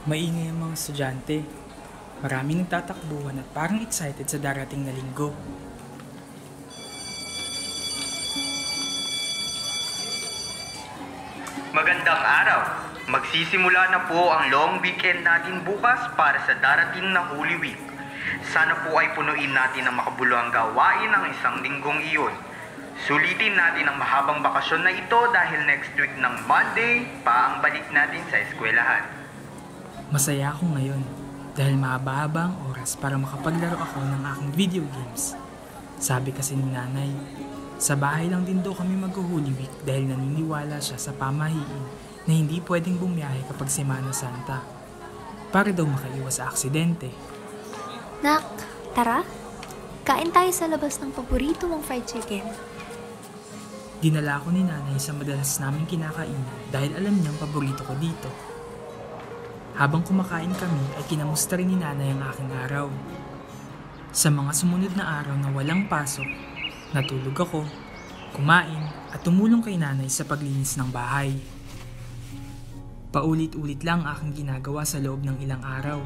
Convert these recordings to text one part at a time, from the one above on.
Maingay ang mga estudyante. Maraming nagtatakbuhan at parang excited sa darating na linggo. Magandang araw! Magsisimula na po ang long weekend natin bukas para sa darating na Holy Week. Sana po ay punuin natin ang makabuluhang gawain ng isang linggong iyon. Sulitin natin ang mahabang bakasyon na ito dahil next week ng Monday pa ang balik natin sa eskwelahan. Masaya ako ngayon dahil mahaba-haba ang oras para makapaglaro ako ng aking video games. Sabi kasi ni nanay, sa bahay lang din daw kami mag-Holy Week dahil naniniwala siya sa pamahiin na hindi pwedeng bumiyahe kapag Semana Santa. Para daw makaiwas sa aksidente. Nak, tara. Kain tayo sa labas ng paborito mong fried chicken. Dinala ko ni nanay sa madalas naming kinakainan dahil alam niyang paborito ko dito. Habang kumakain kami ay kinamusta rin ni nanay ang aking araw. Sa mga sumunod na araw na walang pasok, natulog ako, kumain at tumulong kay nanay sa paglinis ng bahay. Paulit-ulit lang ang aking ginagawa sa loob ng ilang araw.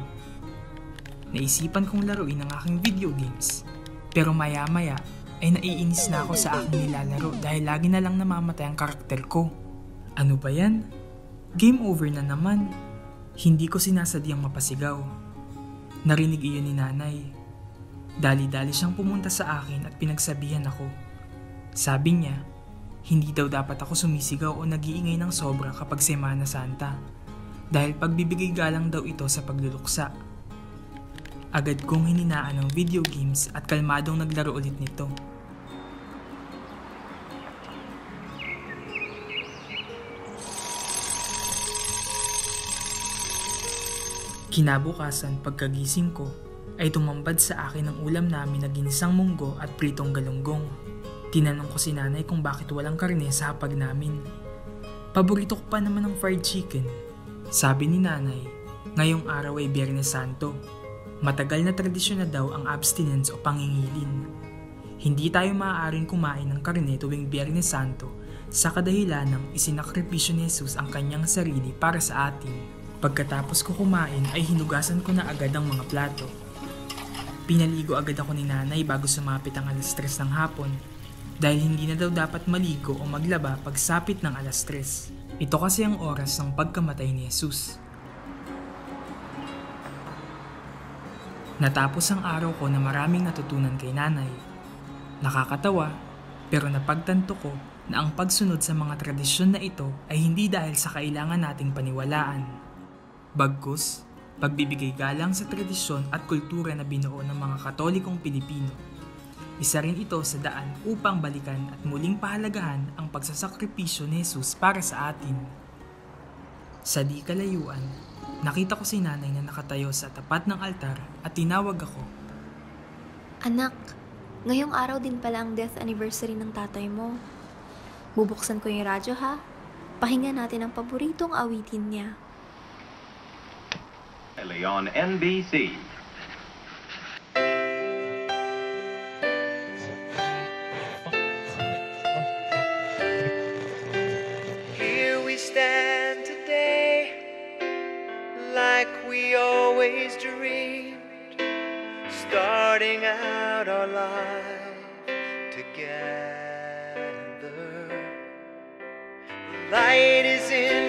Naisipan kong laruin ang aking video games, pero maya-maya ay naiinis na ako sa aking nilalaro dahil lagi na lang namamatay ang karakter ko. Ano ba yan? Game over na naman. Hindi ko sinasadyang mapasigaw. Narinig iyon ni nanay. Dali-dali siyang pumunta sa akin at pinagsabihan ako. Sabi niya, hindi daw dapat ako sumisigaw o nag-iingay ng sobra kapag Semana Santa dahil pagbibigay galang daw ito sa pagluluksa. Agad kong hininaan ng video games at kalmadong naglaro ulit nito. Kinabukasan pagkagising ko ay tumambad sa akin ang ulam namin na ginisang munggo at pritong galunggong. Tinanong ko si nanay kung bakit walang karne sa hapag namin. Paborito ko pa naman ang fried chicken. Sabi ni nanay, ngayong araw ay Biyernes Santo. Matagal na tradisyon na daw ang abstinence o pangingilin. Hindi tayo maaaring kumain ng karne tuwing Biyernes Santo sa kadahilan ng isinakripisyo ni Jesus ang kanyang sarili para sa atin. Pagkatapos ko kumain ay hinugasan ko na agad ang mga plato. Pinaligo agad ako ni nanay bago sumapit ang 3:00 ng hapon dahil hindi na daw dapat maligo o maglaba pagsapit ng 3:00. Ito kasi ang oras ng pagkamatay ni Jesus. Natapos ang araw ko na maraming natutunan kay nanay. Nakakatawa, pero napagtanto ko na ang pagsunod sa mga tradisyon na ito ay hindi dahil sa kailangan nating paniwalaan. Bagkus, pagbibigay galang sa tradisyon at kultura na binuo ng mga Katolikong Pilipino. Isa rin ito sa daan upang balikan at muling pahalagahan ang pagsasakripisyo ni Jesus para sa atin. Sa di kalayuan, nakita ko si nanay na nakatayo sa tapat ng altar at tinawag ako. Anak, ngayong araw din pala ang death anniversary ng tatay mo. Bubuksan ko yung radyo ha. Pakinggan natin ang paboritong awitin niya. On NBC. Here we stand today, like we always dreamed, starting out our life together. The light is in